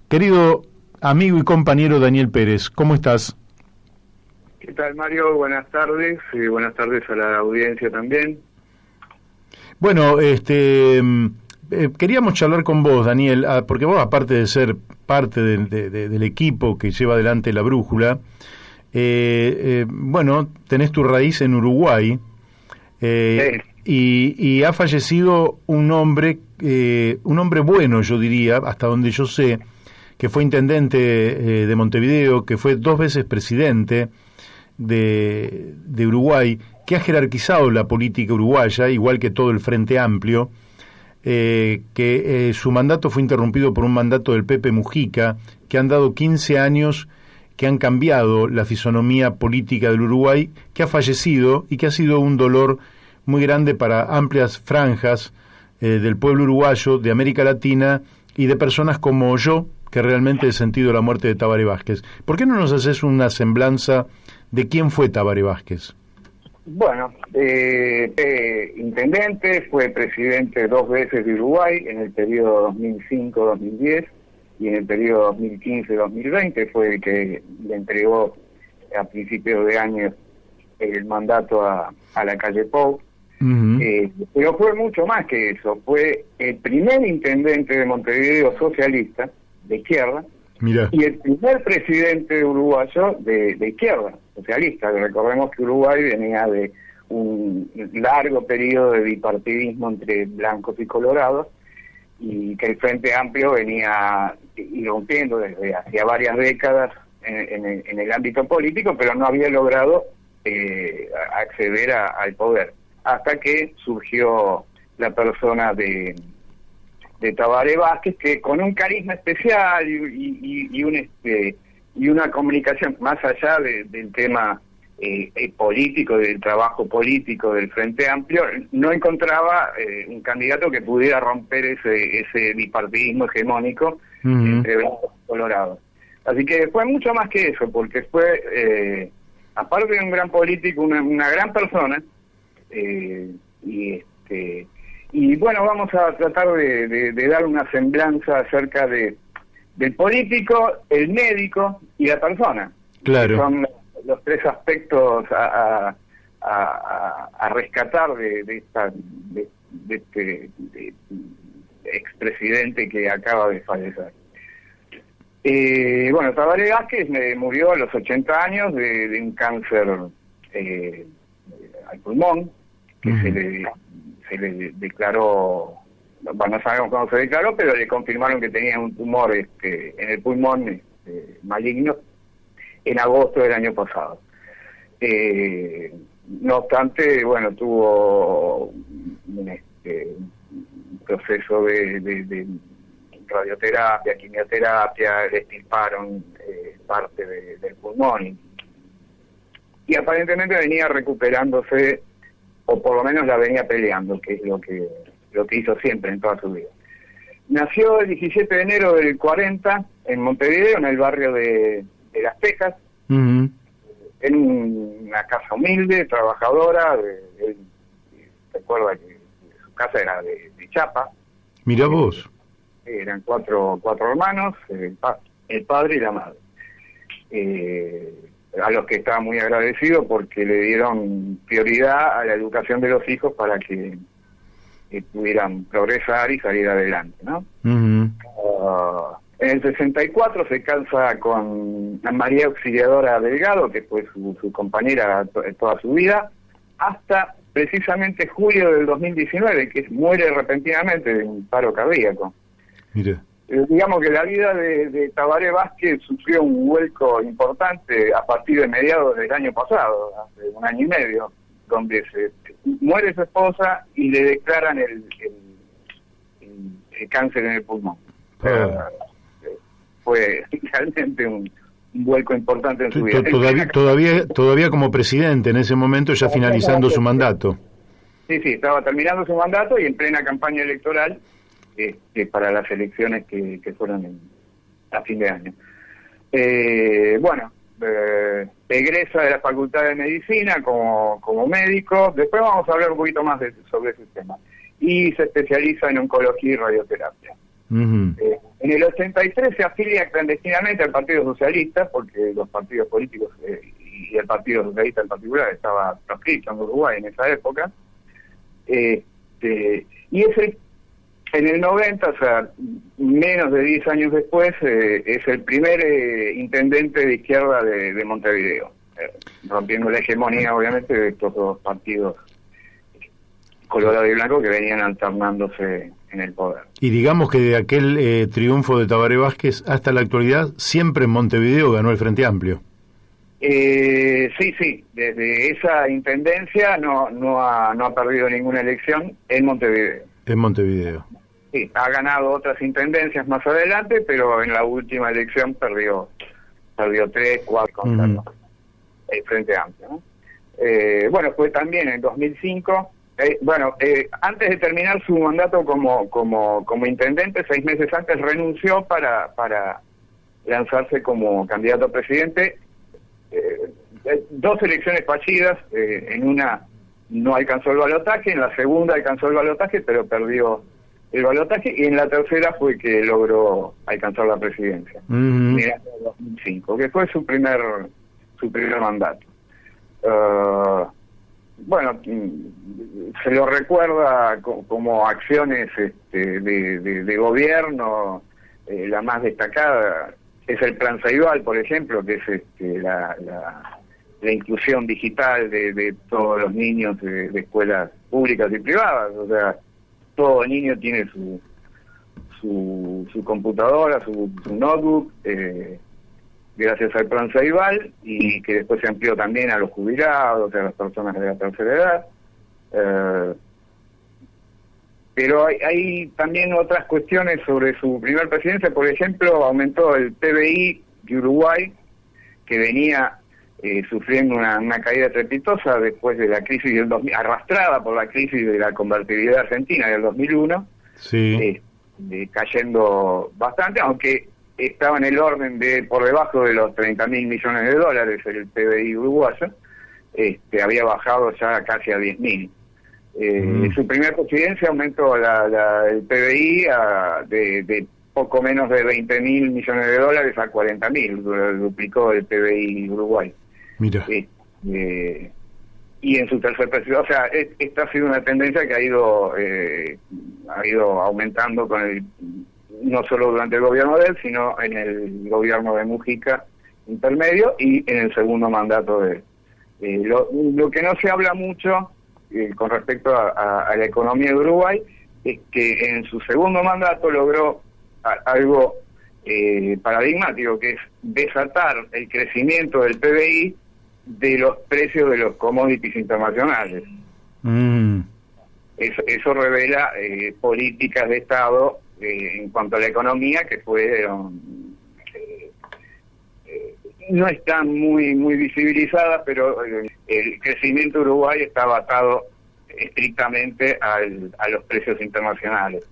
Querido amigo y compañero Daniel Pérez, ¿cómo estás? ¿Qué tal, Mario? Buenas tardes, y buenas tardes a la audiencia también. Bueno, queríamos charlar con vos, Daniel, porque vos, aparte de ser parte del equipo que lleva adelante la brújula, bueno, tenés tu raíz en Uruguay, Sí. y ha fallecido un hombre bueno, yo diría, hasta donde yo sé, que fue intendente de Montevideo, que fue 2 veces presidente de Uruguay, que ha jerarquizado la política uruguaya, igual que todo el Frente Amplio, que su mandato fue interrumpido por un mandato del Pepe Mujica, que han dado 15 años que han cambiado la fisonomía política del Uruguay, que ha fallecido y que ha sido un dolor muy grande para amplias franjas del pueblo uruguayo, de América Latina y de personas como yo, que realmente he sentido la muerte de Tabaré Vázquez. ¿Por qué no nos haces una semblanza de quién fue Tabaré Vázquez? Bueno, intendente, fue presidente 2 veces de Uruguay en el periodo 2005-2010 y en el periodo 2015-2020 fue el que le entregó a principios de año el mandato a la calle Pou. Pero fue mucho más que eso, fue el primer intendente de Montevideo socialista, de izquierda, Mira. y el primer presidente uruguayo de izquierda, socialista. Recordemos que Uruguay venía de un largo periodo de bipartidismo entre blancos y colorados, y que el Frente Amplio venía irrumpiendo desde hacía varias décadas en el ámbito político, pero no había logrado acceder al poder, hasta que surgió la persona de Tabaré Vázquez, que con un carisma especial y una comunicación más allá del tema político, del trabajo político del Frente Amplio, no encontraba un candidato que pudiera romper ese bipartidismo hegemónico entre blancos y colorados. Así que fue mucho más que eso, porque fue, aparte de un gran político, una gran persona, y bueno, vamos a tratar de dar una semblanza acerca del político, el médico y la persona. Claro. Que son los 3 aspectos a rescatar de este expresidente que acaba de fallecer. Bueno, Tabaré Vázquez murió a los 80 años de un cáncer al pulmón, que se le declaró, bueno, no sabemos cómo se declaró, pero le confirmaron que tenía un tumor en el pulmón maligno en agosto del año pasado. No obstante, bueno, tuvo un proceso de radioterapia, quimioterapia, le extirparon parte del pulmón y aparentemente venía recuperándose, o por lo menos la venía peleando, que es lo que hizo siempre en toda su vida. Nació el 17 de enero del 40 en Montevideo, en el barrio de Las Tejas, en una casa humilde, trabajadora. Recuerda que su casa era de chapa. Mira vos. Eran cuatro hermanos, el padre y la madre. A los que estaba muy agradecido porque le dieron prioridad a la educación de los hijos para que pudieran progresar y salir adelante, ¿no? En el 64 se casa con María Auxiliadora Delgado, que fue su compañera toda su vida, hasta precisamente julio del 2019, que muere repentinamente de un paro cardíaco. Mira. Digamos que la vida de Tabaré Vázquez sufrió un vuelco importante a partir de mediados del año pasado, hace 1 año y medio, donde muere su esposa y le declaran el cáncer en el pulmón. Fue realmente un vuelco importante en su vida. Todavía como presidente en ese momento, ya finalizando su mandato. Sí, estaba terminando su mandato y en plena campaña electoral para las elecciones que fueron a fin de año. Egresa de la Facultad de Medicina como médico. Después vamos a hablar un poquito más sobre ese tema. Y se especializa en oncología y radioterapia. Ujú. En el 83 se afilia clandestinamente al Partido Socialista, porque los partidos políticos y el Partido Socialista en particular estaba proscrito en Uruguay en esa época. Y en el 90, o sea, menos de 10 años después, es el primer intendente de izquierda de Montevideo, rompiendo la hegemonía, obviamente, de estos dos partidos, Colorado y Blanco, que venían alternándose en el poder. Y digamos que de aquel triunfo de Tabaré Vázquez hasta la actualidad, siempre en Montevideo ganó el Frente Amplio. Sí, desde esa intendencia no ha perdido ninguna elección en Montevideo. En Montevideo. Sí, ha ganado otras intendencias más adelante, pero en la última elección perdió 3, 4 contra el Frente Amplio, ¿no? Bueno, fue también en 2005. Antes de terminar su mandato como intendente, 6 meses antes renunció para lanzarse como candidato a presidente. 2 elecciones fallidas, en una no alcanzó el balotaje, en la segunda alcanzó el balotaje, pero perdió el balotaje, y en la tercera fue que logró alcanzar la presidencia, en el año 2005, que fue su primer mandato. Se lo recuerda como acciones de gobierno. La más destacada es el Plan Ceibal, por ejemplo, que es la inclusión digital de todos los niños de escuelas públicas y privadas. O sea, todo niño tiene su computadora, su notebook, gracias al Plan Ceibal, y que después se amplió también a los jubilados, a las personas de la tercera edad. Pero hay también otras cuestiones sobre su primer presidencia. Por ejemplo, aumentó el PBI de Uruguay, que venía sufriendo una caída estrepitosa después de la crisis del 2000, arrastrada por la crisis de la convertibilidad argentina del 2001, sí. Cayendo bastante, aunque estaba en el orden de por debajo de los 30.000 millones de dólares el PBI uruguayo. Había bajado ya casi a 10.000. Su primera presidencia aumentó el PBI de poco menos de 20.000 millones de dólares a 40.000, duplicó el PBI Uruguay. Mira. Y en su tercer presidencia, o sea, esta ha sido una tendencia que ha ido aumentando no solo durante el gobierno de él, sino en el gobierno de Mujica intermedio y en el segundo mandato de él. Lo que no se habla mucho con respecto a la economía de Uruguay es que en su segundo mandato logró algo paradigmático, que es desatar el crecimiento del PBI de los precios de los commodities internacionales. Eso revela políticas de Estado en cuanto a la economía que fueron no están muy visibilizadas, pero el crecimiento de Uruguay estaba atado estrictamente a los precios internacionales.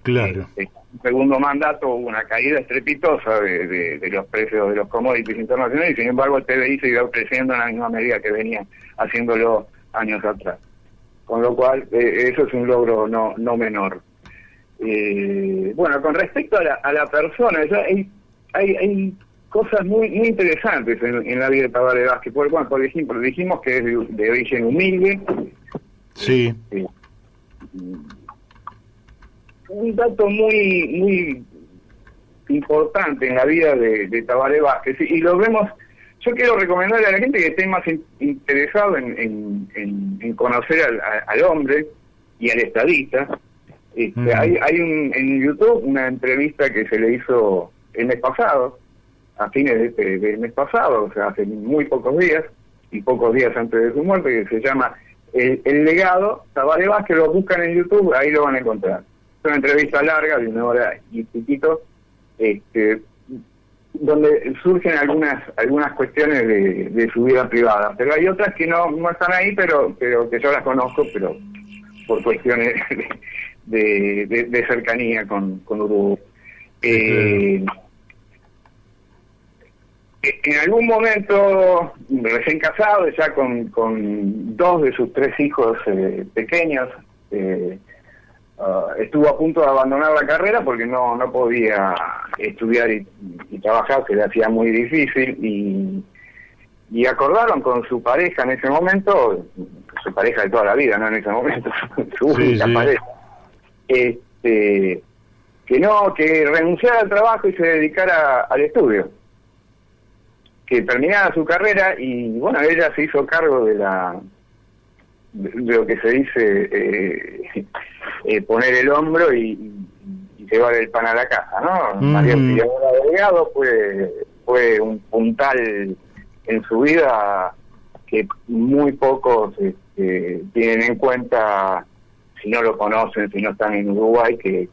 Claro. En el segundo mandato hubo una caída estrepitosa de los precios de los commodities internacionales, y sin embargo el PBI siguió creciendo en la misma medida que venía haciéndolo años atrás. Con lo cual, eso es un logro no menor. Con respecto a la persona, hay cosas muy interesantes en la vida de Tabaré Vázquez. Por ejemplo, dijimos que es de origen humilde. Sí. Un dato muy importante en la vida de Tabaré Vázquez, y lo vemos. Yo quiero recomendarle a la gente que esté más interesado en conocer al hombre y al estadista. Hay en YouTube una entrevista que se le hizo el mes pasado, a fines del mes pasado, o sea, hace muy pocos días, y pocos días antes de su muerte, que se llama El legado Tabaré Vázquez. Lo buscan en YouTube, ahí lo van a encontrar. Es una entrevista larga, de 1 hora y poquito, donde surgen algunas cuestiones de su vida privada, pero hay otras que no están ahí, pero que yo las conozco, pero por cuestiones de cercanía con Uruguay. En algún momento, recién casado, ya con 2 de sus 3 hijos pequeños, estuvo a punto de abandonar la carrera porque no podía estudiar y trabajar, se le hacía muy difícil, y acordaron con su pareja en ese momento, su pareja de toda la vida, no en ese momento, su única pareja, que renunciara al trabajo y se dedicara al estudio, que terminara su carrera. Y bueno, ella se hizo cargo de lo que se dice poner el hombro y llevar el pan a la casa, ¿no? María Auxiliadora Delgado fue un puntal en su vida que muy pocos tienen en cuenta, si no lo conocen, si no están en Uruguay, que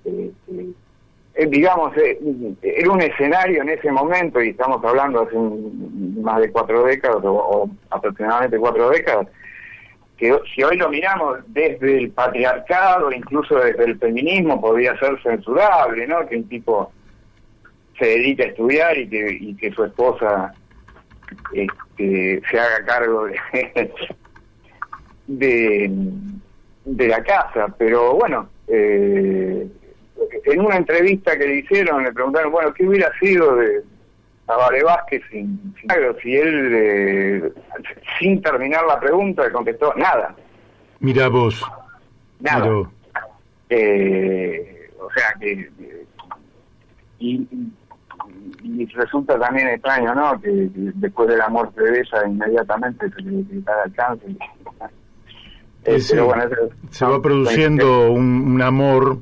digamos, era un escenario en ese momento, y estamos hablando hace más de 4 décadas, o aproximadamente 4 décadas, que si hoy lo miramos desde el patriarcado, incluso desde el feminismo, podría ser censurable, ¿no? Que un tipo se dedique a estudiar y que su esposa se haga cargo de la casa. Pero bueno, en una entrevista que le hicieron, le preguntaron, bueno, ¿qué hubiera sido de Tabaré Vázquez si él, sin terminar la pregunta, le contestó nada? Mirá vos. Nada. Mirá. O sea que... Y resulta también extraño, ¿no? Que después de la muerte de ella inmediatamente se le quitara el cáncer. Pero bueno, se va produciendo un amor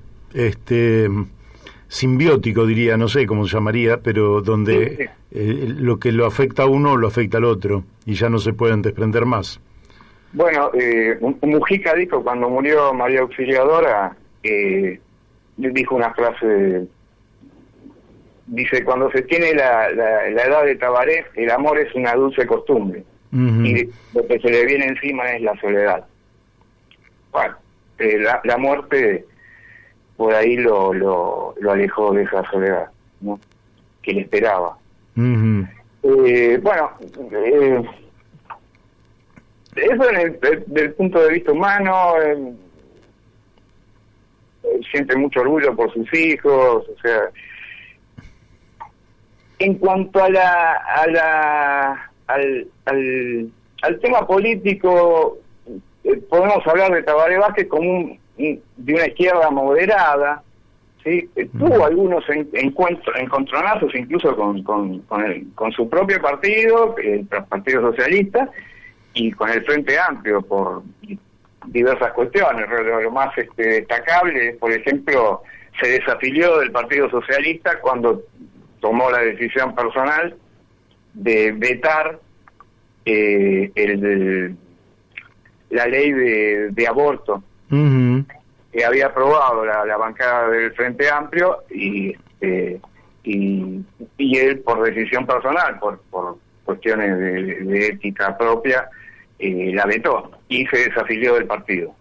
simbiótico, diría, no sé cómo se llamaría, pero donde lo que lo afecta a uno lo afecta al otro y ya no se pueden desprender más. Bueno, Mujica dijo cuando murió María Auxiliadora, dijo una frase, dice: cuando se tiene la edad de Tabaré, el amor es una dulce costumbre, y lo que se le viene encima es la soledad. Bueno, la muerte por ahí lo alejó de esa soledad, ¿no?, que le esperaba. Bueno, eso desde el punto de vista humano. Siente mucho orgullo por sus hijos, o sea. En cuanto al tema político, podemos hablar de Tabaré Vázquez como de una izquierda moderada, ¿sí? Tuvo algunos encontronazos incluso con su propio partido, el Partido Socialista, y con el Frente Amplio por diversas cuestiones. Lo más destacable es, por ejemplo, se desafilió del Partido Socialista cuando tomó la decisión personal de vetar la ley de aborto que había aprobado la bancada del Frente Amplio, y él, por decisión personal, por cuestiones de ética propia, la vetó y se desafilió del partido.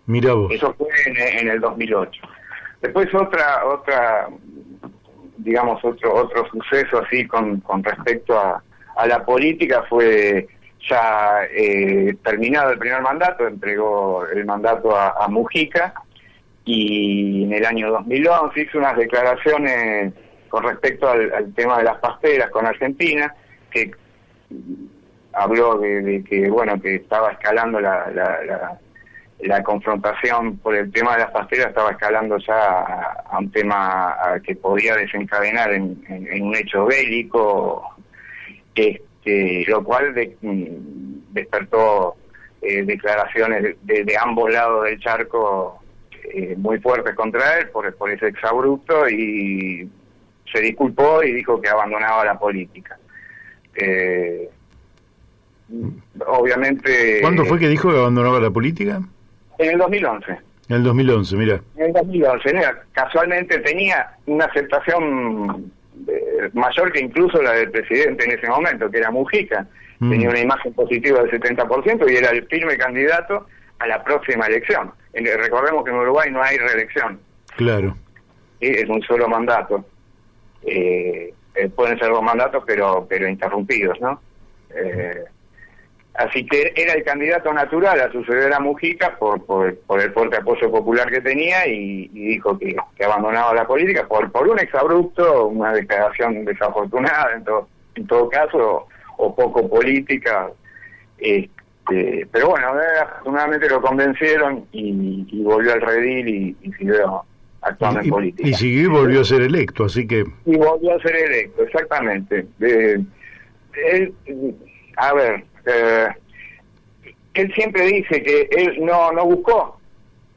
Mirá vos. Eso fue en el 2008. Después otra digamos, otro suceso así con respecto a la política fue, ya terminado el primer mandato, entregó el mandato a Mujica, y en el año 2011 hizo unas declaraciones con respecto al tema de las pasteras con Argentina, que habló de que, bueno, que estaba escalando la confrontación por el tema de las pasteras, estaba escalando ya a un tema que podía desencadenar en un hecho bélico, lo cual despertó declaraciones de ambos lados del charco muy fuertes contra él por ese exabrupto, y se disculpó y dijo que abandonaba la política. Obviamente... ¿Cuándo fue que dijo que abandonaba la política? En el 2011. En el 2011, mira. En el 2011, mira, casualmente tenía una aceptación mayor que incluso la del presidente en ese momento, que era Mujica. Tenía una imagen positiva del 70% y era el firme candidato a la próxima elección. Recordemos que en Uruguay no hay reelección. Claro. ¿Sí? Es un solo mandato. Pueden ser 2 mandatos, pero interrumpidos, ¿no? Así que era el candidato natural a suceder a Mujica por el fuerte apoyo popular que tenía, y dijo que abandonaba la política por un exabrupto, una declaración desafortunada en todo caso, o poco política. Pero bueno, afortunadamente lo convencieron y volvió al redil y siguió actuando en política. Y siguió y volvió a ser electo, así que... Y volvió a ser electo, exactamente. Él, a ver... él siempre dice que él no buscó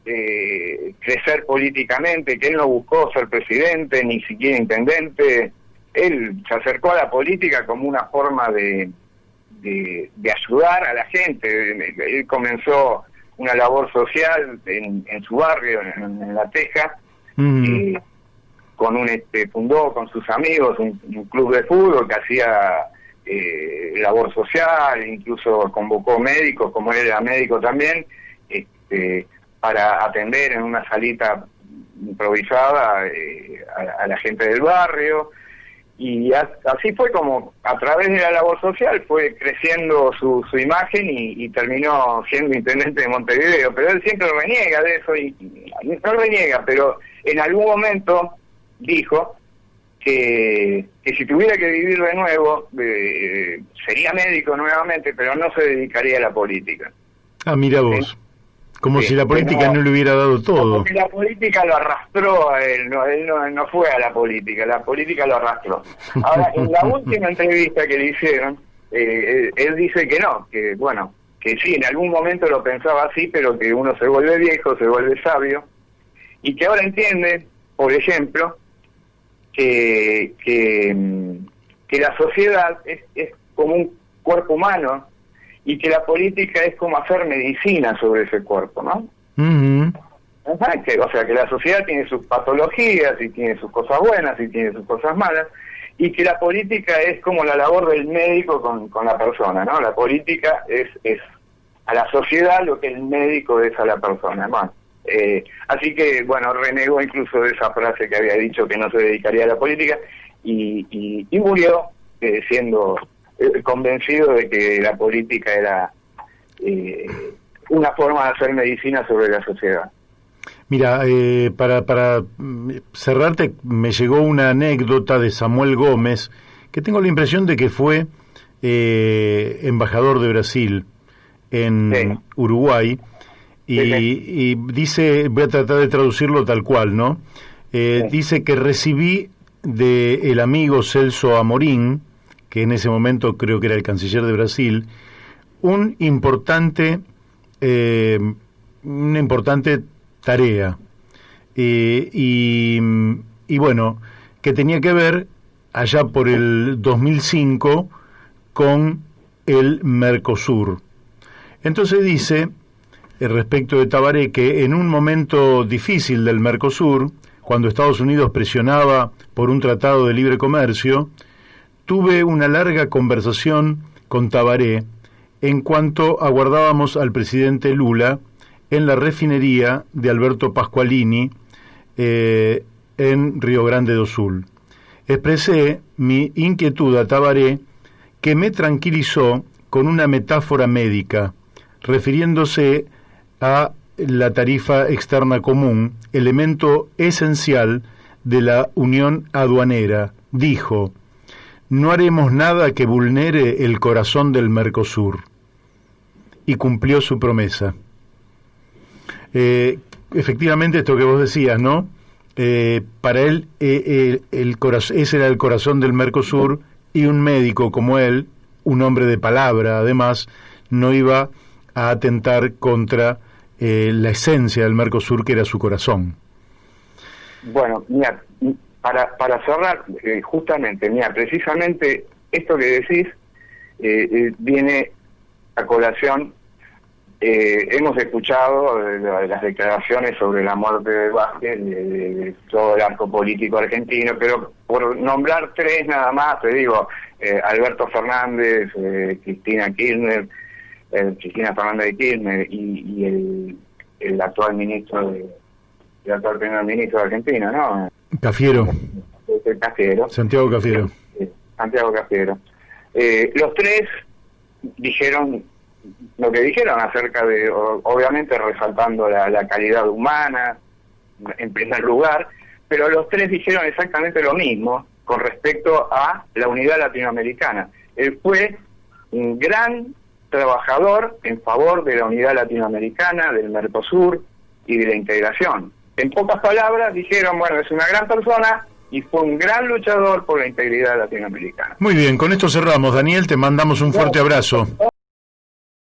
crecer políticamente, que él no buscó ser presidente, ni siquiera intendente. Él se acercó a la política como una forma de ayudar a la gente. Él comenzó una labor social en su barrio, en La Teja, fundó con sus amigos un club de fútbol que hacía labor social, incluso convocó médicos, como él era médico también, para atender en una salita improvisada a la gente del barrio. Y así fue como, a través de la labor social, fue creciendo su imagen y terminó siendo intendente de Montevideo. Pero él siempre reniega de eso, y no reniega, pero en algún momento dijo que si tuviera que vivir de nuevo, sería médico nuevamente, pero no se dedicaría a la política. Ah, mira vos. Como si la política no le hubiera dado todo. Porque la política lo arrastró a él no fue a la política lo arrastró. Ahora, en la última entrevista que le hicieron, él dice que no, que bueno, que sí, en algún momento lo pensaba así, pero que uno se vuelve viejo, se vuelve sabio, y que ahora entiende, por ejemplo, que la sociedad es como un cuerpo humano, y que la política es como hacer medicina sobre ese cuerpo, ¿no? O sea, que la sociedad tiene sus patologías, y tiene sus cosas buenas, y tiene sus cosas malas, y que la política es como la labor del médico con la persona, ¿no? La política es a la sociedad lo que el médico es a la persona, ¿no? Así que, bueno, renegó incluso de esa frase que había dicho que no se dedicaría a la política, y murió siendo convencido de que la política era una forma de hacer medicina sobre la sociedad. Mira, para cerrarte, me llegó una anécdota de Samuel Gómez, que tengo la impresión de que fue embajador de Brasil en Uruguay, y dice, voy a tratar de traducirlo tal cual, ¿no? Dice que recibí del amigo Celso Amorín, que en ese momento creo que era el canciller de Brasil, una importante tarea, y bueno, que tenía que ver allá por el 2005 con el Mercosur. Entonces dice, respecto de Tabaré, que en un momento difícil del Mercosur, cuando Estados Unidos presionaba por un tratado de libre comercio, tuve una larga conversación con Tabaré en cuanto aguardábamos al presidente Lula en la refinería de Alberto Pasqualini en Río Grande do Sul. Expresé mi inquietud a Tabaré, que me tranquilizó con una metáfora médica, refiriéndose a la tarifa externa común, elemento esencial de la unión aduanera. Dijo: no haremos nada que vulnere el corazón del Mercosur. Y cumplió su promesa. Efectivamente, esto que vos decías, ¿no? Para él, ese era el corazón del Mercosur, y un médico como él, un hombre de palabra, además, no iba a atentar contra la esencia del Mercosur, que era su corazón. Bueno, mira, para cerrar, justamente, mira, precisamente esto que decís viene a colación. Hemos escuchado las declaraciones sobre la muerte de Vázquez, de todo el arco político argentino, pero por nombrar tres nada más, te digo, Alberto Fernández, Cristina Fernández de Kirchner y el actual primer ministro de Argentina, ¿no? Cafiero. Santiago Cafiero. Santiago Cafiero. Los tres dijeron lo que dijeron acerca de, obviamente resaltando la calidad humana en primer lugar, pero los tres dijeron exactamente lo mismo con respecto a la unidad latinoamericana. Él fue un gran trabajador en favor de la unidad latinoamericana, del Mercosur y de la integración. En pocas palabras dijeron, bueno, es una gran persona y fue un gran luchador por la integridad latinoamericana. Muy bien, con esto cerramos. Daniel, te mandamos un fuerte abrazo.